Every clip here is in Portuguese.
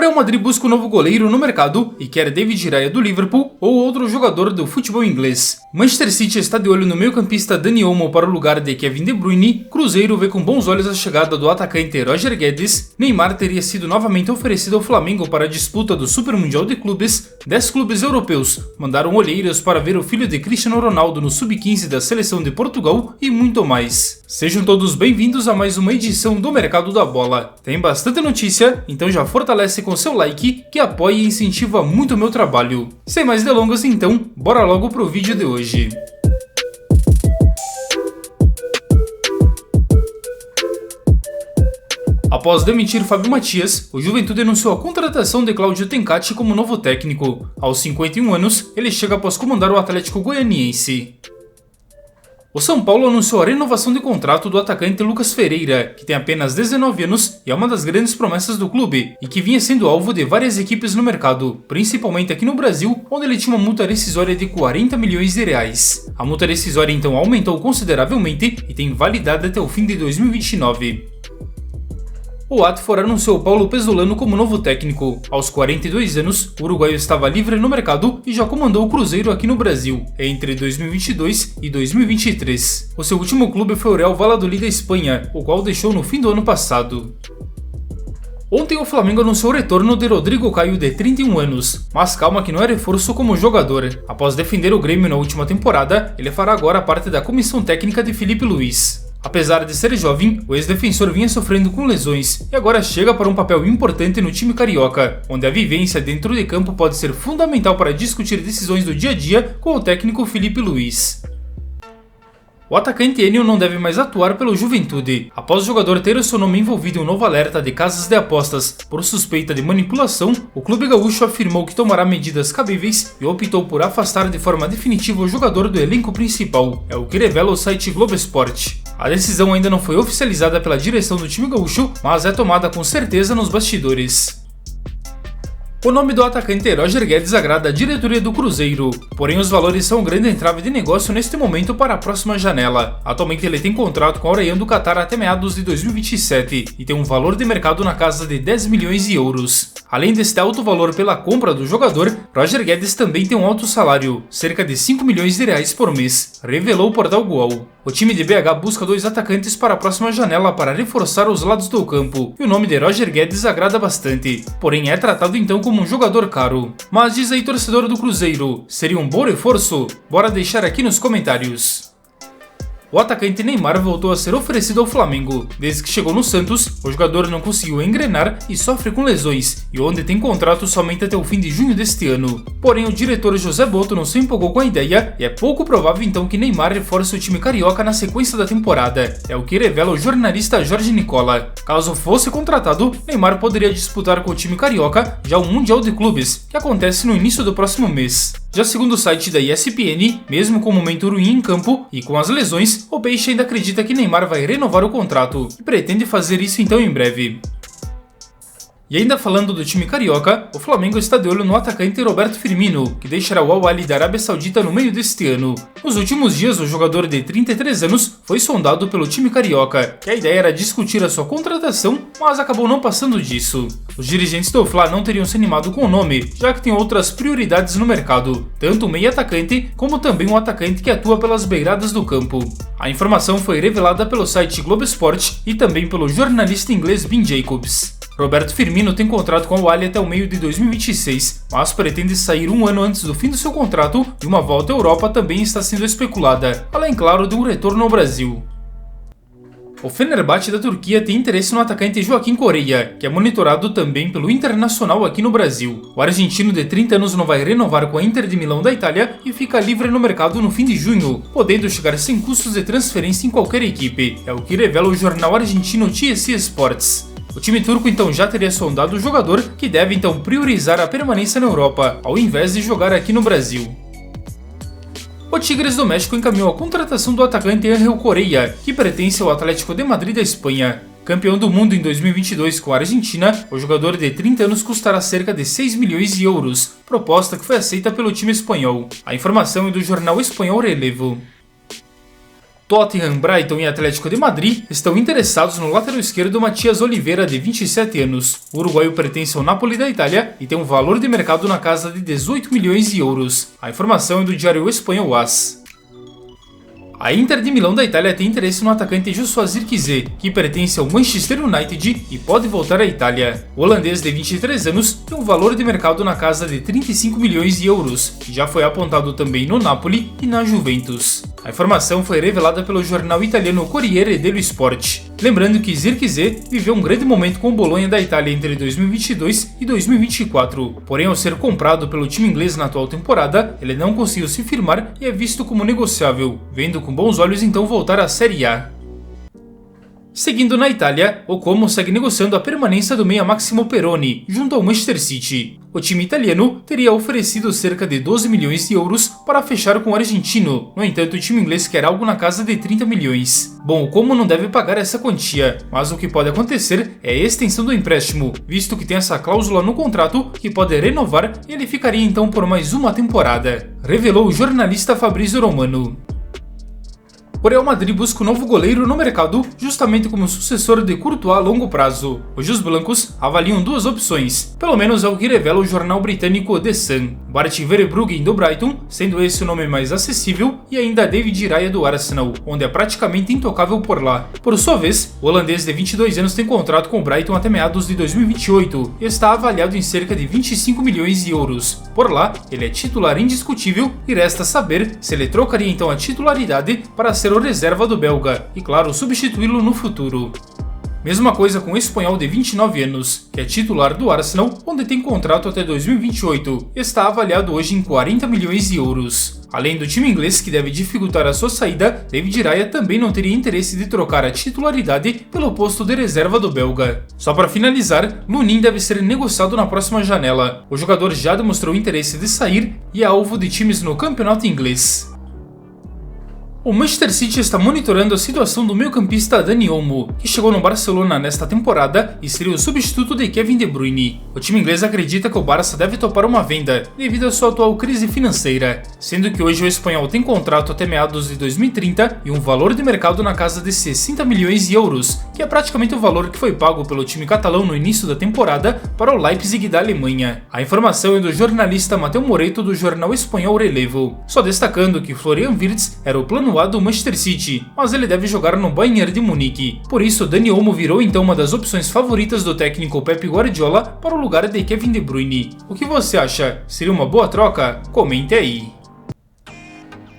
Real Madrid busca um novo goleiro no mercado e quer David Raya do Liverpool ou outro jogador do futebol inglês. Manchester City está de olho no meio-campista Dani Olmo para o lugar de Kevin De Bruyne. Cruzeiro vê com bons olhos a chegada do atacante Roger Guedes. Neymar teria sido novamente oferecido ao Flamengo para a disputa do Super Mundial de Clubes. 10 clubes europeus mandaram olheiros para ver o filho de Cristiano Ronaldo no Sub-15 da seleção de Portugal e muito mais. Sejam todos bem-vindos a mais uma edição do Mercado da Bola. Tem bastante notícia, então já fortalece com seu like, que apoia e incentiva muito o meu trabalho. Sem mais delongas então, bora logo pro vídeo de hoje. Após demitir Fábio Mathias, o Juventude anunciou a contratação de Cláudio Tencati como novo técnico. Aos 51 anos, ele chega após comandar o Atlético Goianiense. O São Paulo anunciou a renovação de contrato do atacante Lucas Ferreira, que tem apenas 19 anos e é uma das grandes promessas do clube, e que vinha sendo alvo de várias equipes no mercado, principalmente aqui no Brasil, onde ele tinha uma multa rescisória de 40 milhões de reais. A multa rescisória então aumentou consideravelmente e tem validade até o fim de 2029. O Watford anunciou Paulo Pesolano como novo técnico. Aos 42 anos, o uruguaio estava livre no mercado e já comandou o Cruzeiro aqui no Brasil, entre 2022 e 2023. O seu último clube foi o Real Valladolid da Espanha, o qual deixou no fim do ano passado. Ontem o Flamengo anunciou o retorno de Rodrigo Caio de 31 anos, mas calma que não é reforço como jogador. Após defender o Grêmio na última temporada, ele fará agora parte da comissão técnica de Felipe Luiz. Apesar de ser jovem, o ex-defensor vinha sofrendo com lesões e agora chega para um papel importante no time carioca, onde a vivência dentro de campo pode ser fundamental para discutir decisões do dia a dia com o técnico Felipe Luiz. O atacante Enio não deve mais atuar pelo Juventude. Após o jogador ter o seu nome envolvido em um novo alerta de casas de apostas por suspeita de manipulação, o clube gaúcho afirmou que tomará medidas cabíveis e optou por afastar de forma definitiva o jogador do elenco principal. É o que revela o site Globo Esporte. A decisão ainda não foi oficializada pela direção do time gaúcho, mas é tomada com certeza nos bastidores. O nome do atacante Roger Guedes agrada a diretoria do Cruzeiro, porém os valores são um grande entrave de negócio neste momento para a próxima janela. Atualmente ele tem contrato com a Orelhão do Qatar até meados de 2027 e tem um valor de mercado na casa de 10 milhões de euros. Além deste alto valor pela compra do jogador, Roger Guedes também tem um alto salário, cerca de 5 milhões de reais por mês, revelou o portal Goal. O time de BH busca 2 atacantes para a próxima janela para reforçar os lados do campo, e o nome de Roger Guedes agrada bastante, porém é tratado então como um jogador caro. Mas diz aí, torcedor do Cruzeiro, seria um bom reforço? Bora deixar aqui nos comentários. O atacante Neymar voltou a ser oferecido ao Flamengo. Desde que chegou no Santos, o jogador não conseguiu engrenar e sofre com lesões, e onde tem contrato somente até o fim de junho deste ano. Porém, o diretor José Boto não se empolgou com a ideia e é pouco provável então que Neymar reforce o time carioca na sequência da temporada. É o que revela o jornalista Jorge Nicola. Caso fosse contratado, Neymar poderia disputar com o time carioca já o Mundial de Clubes, que acontece no início do próximo mês. Já segundo o site da ESPN, mesmo com o momento ruim em campo e com as lesões, o Peixe ainda acredita que Neymar vai renovar o contrato e pretende fazer isso então em breve. E ainda falando do time carioca, o Flamengo está de olho no atacante Roberto Firmino, que deixará o Al-Ahly da Arábia Saudita no meio deste ano. Nos últimos dias, o jogador de 33 anos foi sondado pelo time carioca, que a ideia era discutir a sua contratação, mas acabou não passando disso. Os dirigentes do Fla não teriam se animado com o nome, já que tem outras prioridades no mercado, tanto o meio-atacante como também um atacante que atua pelas beiradas do campo. A informação foi revelada pelo site Globo Esporte e também pelo jornalista inglês Ben Jacobs. Roberto Firmino tem contrato com o Al-Ahly até o meio de 2026, mas pretende sair um ano antes do fim do seu contrato e uma volta à Europa também está sendo especulada, além, claro, de um retorno ao Brasil. O Fenerbahçe da Turquia tem interesse no atacante Joaquim Correa, que é monitorado também pelo Internacional aqui no Brasil. O argentino de 30 anos não vai renovar com a Inter de Milão da Itália e fica livre no mercado no fim de junho, podendo chegar sem custos de transferência em qualquer equipe, é o que revela o jornal argentino TSE Sports. O time turco então já teria sondado o jogador, que deve então priorizar a permanência na Europa, ao invés de jogar aqui no Brasil. O Tigres do México encaminhou a contratação do atacante Ángel Correa, que pertence ao Atlético de Madrid da Espanha. Campeão do mundo em 2022 com a Argentina, o jogador de 30 anos custará cerca de 6 milhões de euros, proposta que foi aceita pelo time espanhol. A informação é do jornal espanhol Relevo. Tottenham, Brighton e Atlético de Madrid estão interessados no lateral esquerdo Matias Oliveira, de 27 anos. O uruguaio pertence ao Napoli da Itália e tem um valor de mercado na casa de 18 milhões de euros. A informação é do diário espanhol AS. A Inter de Milão da Itália tem interesse no atacante Joshua Zirkzee, que pertence ao Manchester United e pode voltar à Itália. O holandês de 23 anos tem um valor de mercado na casa de 35 milhões de euros, e já foi apontado também no Napoli e na Juventus. A informação foi revelada pelo jornal italiano Corriere dello Sport. Lembrando que Zirkzee viveu um grande momento com o Bologna da Itália entre 2022 e 2024, porém ao ser comprado pelo time inglês na atual temporada, ele não conseguiu se firmar e é visto como negociável, vendo com bons olhos então voltar à Série A. Seguindo na Itália, o Como segue negociando a permanência do meia Massimo Perrone junto ao Manchester City. O time italiano teria oferecido cerca de 12 milhões de euros para fechar com o argentino, no entanto o time inglês quer algo na casa de 30 milhões. Bom, o Como não deve pagar essa quantia, mas o que pode acontecer é a extensão do empréstimo, visto que tem essa cláusula no contrato que pode renovar e ele ficaria então por mais uma temporada, revelou o jornalista Fabrizio Romano. O Real Madrid busca um novo goleiro no mercado, justamente como sucessor de Courtois a longo prazo. Hoje os blancos avaliam duas opções, pelo menos é o que revela o jornal britânico The Sun. Bart Verbruggen do Brighton, sendo esse o nome mais acessível, e ainda David Raya do Arsenal, onde é praticamente intocável por lá. Por sua vez, o holandês de 22 anos tem contrato com o Brighton até meados de 2028 e está avaliado em cerca de 25 milhões de euros. Por lá, ele é titular indiscutível e resta saber se ele trocaria então a titularidade para ser o reserva do belga e, claro, substituí-lo no futuro. Mesma coisa com o espanhol de 29 anos, que é titular do Arsenal, onde tem contrato até 2028 e está avaliado hoje em 40 milhões de euros. Além do time inglês que deve dificultar a sua saída, David Raya também não teria interesse de trocar a titularidade pelo posto de reserva do belga. Só para finalizar, Lunin deve ser negociado na próxima janela. O jogador já demonstrou interesse de sair e é alvo de times no campeonato inglês. O Manchester City está monitorando a situação do meio-campista Dani Olmo, que chegou no Barcelona nesta temporada e seria o substituto de Kevin De Bruyne. O time inglês acredita que o Barça deve topar uma venda, devido à sua atual crise financeira, sendo que hoje o espanhol tem contrato até meados de 2030 e um valor de mercado na casa de 60 milhões de euros, que é praticamente o valor que foi pago pelo time catalão no início da temporada para o Leipzig da Alemanha. A informação é do jornalista Mateu Moreto do jornal espanhol Relevo, só destacando que Florian Wirtz era o plano A do Manchester City, mas ele deve jogar no Bayern de Munique. Por isso, Dani Olmo virou então uma das opções favoritas do técnico Pep Guardiola para o lugar de Kevin De Bruyne. O que você acha? Seria uma boa troca? Comente aí.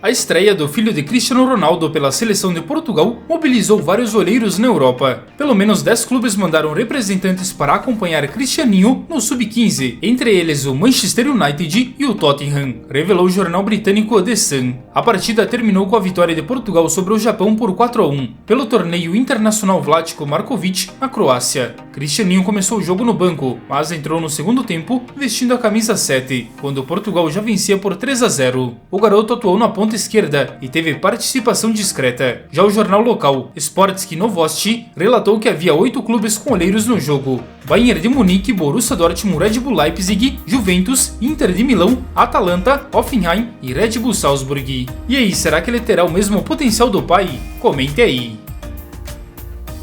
A estreia do filho de Cristiano Ronaldo pela seleção de Portugal mobilizou vários olheiros na Europa. Pelo menos 10 clubes mandaram representantes para acompanhar Cristianinho no Sub-15, entre eles o Manchester United e o Tottenham, revelou o jornal britânico The Sun. A partida terminou com a vitória de Portugal sobre o Japão por 4-1, pelo torneio internacional Vlatko Markovic, na Croácia. Cristianinho começou o jogo no banco, mas entrou no segundo tempo vestindo a camisa 7, quando Portugal já vencia por 3-0. O garoto atuou na ponta esquerda e teve participação discreta. Já o jornal local Sportski Novosti relatou que havia 8 clubes com olheiros no jogo: Bayern de Munique, Borussia Dortmund, Red Bull Leipzig, Juventus, Inter de Milão, Atalanta, Hoffenheim e Red Bull Salzburg. E aí, será que ele terá o mesmo potencial do pai? Comente aí.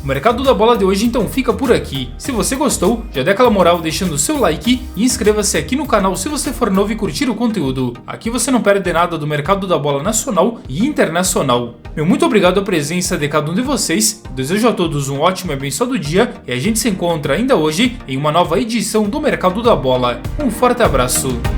O mercado da bola de hoje então fica por aqui. Se você gostou, já dê aquela moral deixando o seu like e inscreva-se aqui no canal se você for novo e curtir o conteúdo. Aqui você não perde nada do mercado da bola nacional e internacional. Meu muito obrigado à presença de cada um de vocês, desejo a todos um ótimo e abençoado dia e a gente se encontra ainda hoje em uma nova edição do Mercado da Bola. Um forte abraço!